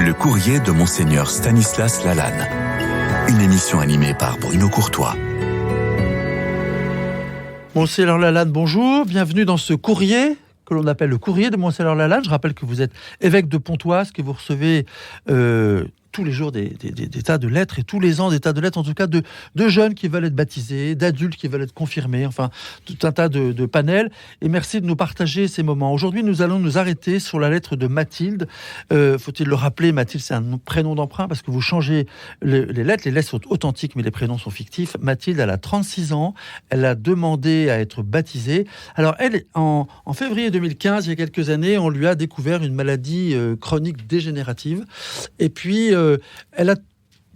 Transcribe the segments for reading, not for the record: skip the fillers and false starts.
Le courrier de Monseigneur Stanislas Lalanne. Une émission animée par Bruno Courtois. Monseigneur Lalanne, bonjour. Bienvenue dans ce courrier que l'on appelle le courrier de Monseigneur Lalanne. Je rappelle que vous êtes évêque de Pontoise, que vous recevez tous les jours des tas de lettres, et tous les ans des tas de lettres, en tout cas de jeunes qui veulent être baptisés, d'adultes qui veulent être confirmés, enfin tout un tas de panels. Et merci de nous partager ces moments. Aujourd'hui, nous allons nous arrêter sur la lettre de Mathilde. Faut-il le rappeler, Mathilde, c'est un prénom d'emprunt parce que vous changez les lettres. Les lettres sont authentiques, mais les prénoms sont fictifs. Mathilde, elle a 36 ans. Elle a demandé à être baptisée. Alors, elle, en février 2015, il y a quelques années, on lui a découvert une maladie chronique dégénérative. Et puis, elle a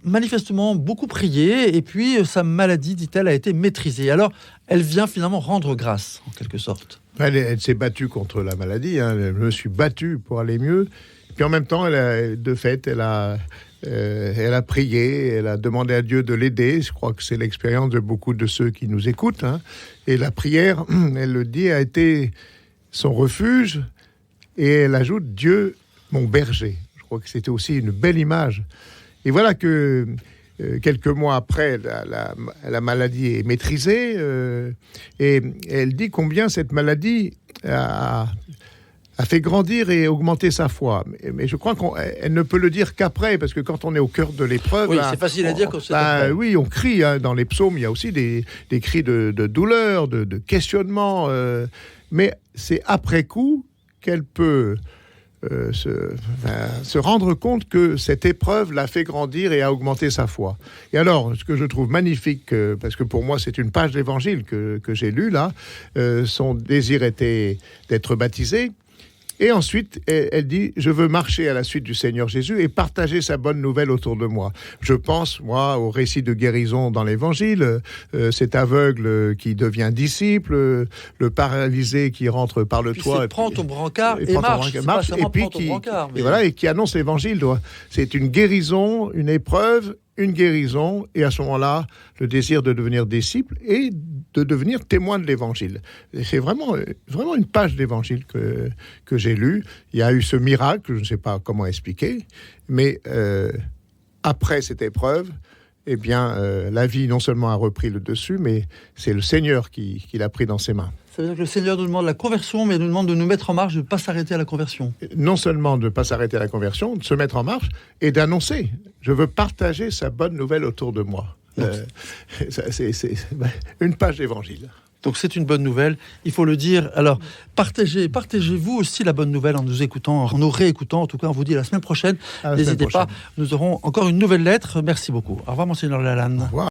manifestement beaucoup prié, et puis sa maladie, dit-elle, a été maîtrisée. Alors, elle vient finalement rendre grâce, en quelque sorte. Elle s'est battue contre la maladie. Je me suis battu pour aller mieux. Puis en même temps, elle a prié, elle a demandé à Dieu de l'aider. Je crois que c'est l'expérience de beaucoup de ceux qui nous écoutent. Et la prière, elle le dit, a été son refuge. Et elle ajoute « Dieu, mon berger ». Je crois que c'était aussi une belle image. Et voilà que quelques mois après, la maladie est maîtrisée. Et elle dit combien cette maladie a fait grandir et augmenter sa foi. Mais je crois qu'elle ne peut le dire qu'après, parce que quand on est au cœur de l'épreuve... Oui, c'est facile à dire quand c'est oui, on crie. Dans les psaumes, il y a aussi des cris de douleur, de questionnement. Mais c'est après coup qu'elle peut... se rendre compte que cette épreuve l'a fait grandir et a augmenté sa foi. Et alors, ce que je trouve magnifique, parce que pour moi c'est une page d'évangile que j'ai lue là, son désir était d'être baptisé. Et ensuite, elle dit « Je veux marcher à la suite du Seigneur Jésus et partager sa bonne nouvelle autour de moi. » Je pense, moi, au récit de guérison dans l'Évangile, cet aveugle qui devient disciple, le paralysé qui rentre par le toit. Prends ton brancard et marche. Et puis qui annonce l'Évangile. C'est une guérison, une épreuve, une guérison, et à ce moment-là, le désir de devenir disciple et de devenir témoin de l'Évangile. Et c'est vraiment une page d'Évangile que j'ai lue. Il y a eu ce miracle, je ne sais pas comment expliquer, mais après cette épreuve, eh bien, la vie non seulement a repris le dessus, mais c'est le Seigneur qui l'a pris dans ses mains. Ça veut dire que le Seigneur nous demande la conversion, mais nous demande de nous mettre en marche, de ne pas s'arrêter à la conversion. Non seulement de ne pas s'arrêter à la conversion, de se mettre en marche et d'annoncer. Je veux partager sa bonne nouvelle autour de moi. C'est une page d'évangile. Donc c'est une bonne nouvelle, il faut le dire. Alors partagez-vous aussi la bonne nouvelle en nous écoutant, en nous réécoutant. En tout cas, on vous dit à la semaine prochaine. N'hésitez pas, nous aurons encore une nouvelle lettre. Merci beaucoup. Au revoir, Monseigneur Lalanne. Au revoir.